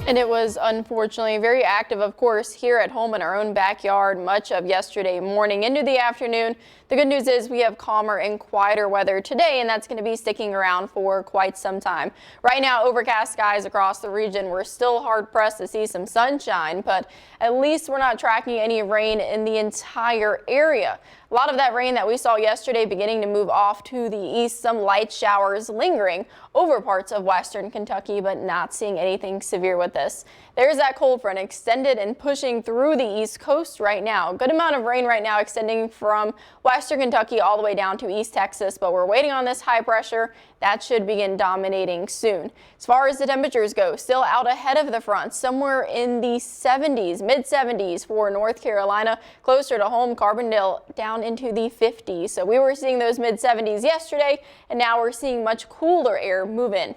And it was unfortunately very active, of course, here at home in our own backyard much of yesterday morning into the afternoon. The good news is we have calmer and quieter weather today, and that's going to be sticking around for quite some time. Right now, overcast skies across the region. We're still hard pressed to see some sunshine, but at least we're not tracking any rain in the entire area. A lot of that rain that we saw yesterday beginning to move off to the east, some light showers lingering over parts of western Kentucky, but not seeing anything severe with this. There's that cold front extended and pushing through the east coast right now. Good amount of rain right now extending from western Kentucky all the way down to East Texas, but we're waiting on this high pressure. That should begin dominating soon. As far as the temperatures go, still out ahead of the front, somewhere in the 70s, mid 70s for North Carolina, closer to home, Carbondale down into the 50s. So we were seeing those mid 70s yesterday, and now we're seeing much cooler air move in.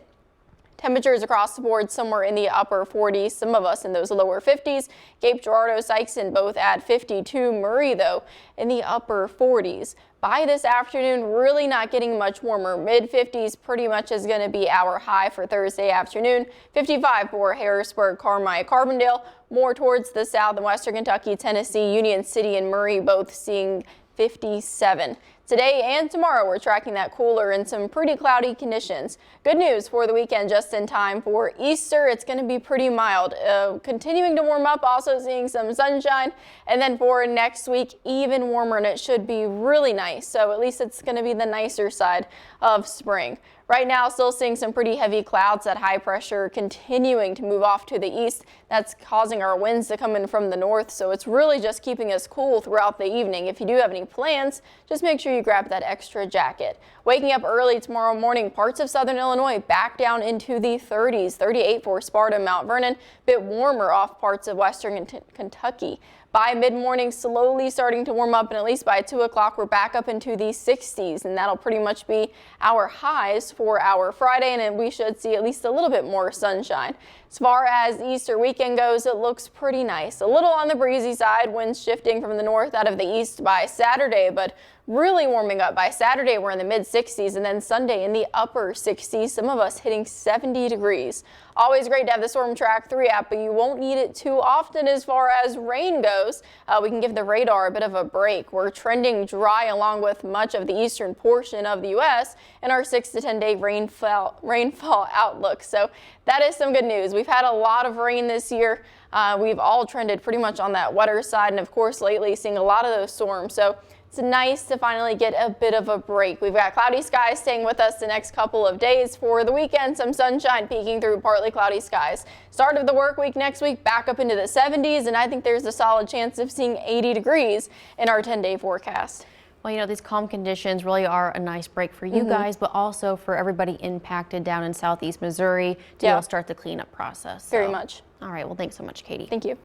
Temperatures across the board somewhere in the upper 40s, some of us in those lower 50s. Cape Girardeau, Sikeston both at 52. Murray, though, in the upper 40s. By this afternoon, really not getting much warmer. Mid 50s pretty much is going to be our high for Thursday afternoon. 55 for Harrisburg, Carmi, Carbondale. More towards the south and western Kentucky, Tennessee, Union City, and Murray both seeing 57. Today and tomorrow, we're tracking that cooler and some pretty cloudy conditions. Good news for the weekend, just in time for Easter. It's going to be pretty mild, continuing to warm up, also seeing some sunshine. And then for next week, even warmer, and it should be really nice. So at least it's going to be the nicer side of spring. Right now, still seeing some pretty heavy clouds, that high pressure continuing to move off to the east. That's causing our winds to come in from the north, so it's really just keeping us cool throughout the evening. If you do have any plans, just make sure you grab that extra jacket. Waking up early tomorrow morning, parts of southern Illinois back down into the 30s, 38 for Sparta, Mount Vernon, bit warmer off parts of western Kentucky. By mid-morning, slowly starting to warm up, and at least by 2 o'clock, we're back up into the 60s, and that'll pretty much be our highs for our Friday, and then we should see at least a little bit more sunshine. As far as Easter weekend goes, it looks pretty nice. A little on the breezy side, winds shifting from the north out of the east by Saturday, but really warming up. By Saturday, we're in the mid-60s, and then Sunday in the upper 60s, some of us hitting 70 degrees. Always great to have the Storm Track 3 app, but you won't need it too often as far as rain goes. We can give the radar a bit of a break. We're trending dry along with much of the eastern portion of the U.S. in our 6 to 10 day rainfall outlook. So that is some good news. We've had a lot of rain this year. We've all trended pretty much on that wetter side, and of course lately seeing a lot of those storms. So it's nice to finally get a bit of a break. We've got cloudy skies staying with us the next couple of days. For the weekend, some sunshine peeking through partly cloudy skies. Start of the work week next week, back up into the 70s, and I think there's a solid chance of seeing 80 degrees in our 10-day forecast. Well, you know, these calm conditions really are a nice break for you guys, but also for everybody impacted down in southeast Missouri to start the cleanup process. Very much. All right. Well, thanks so much, Katie. Thank you.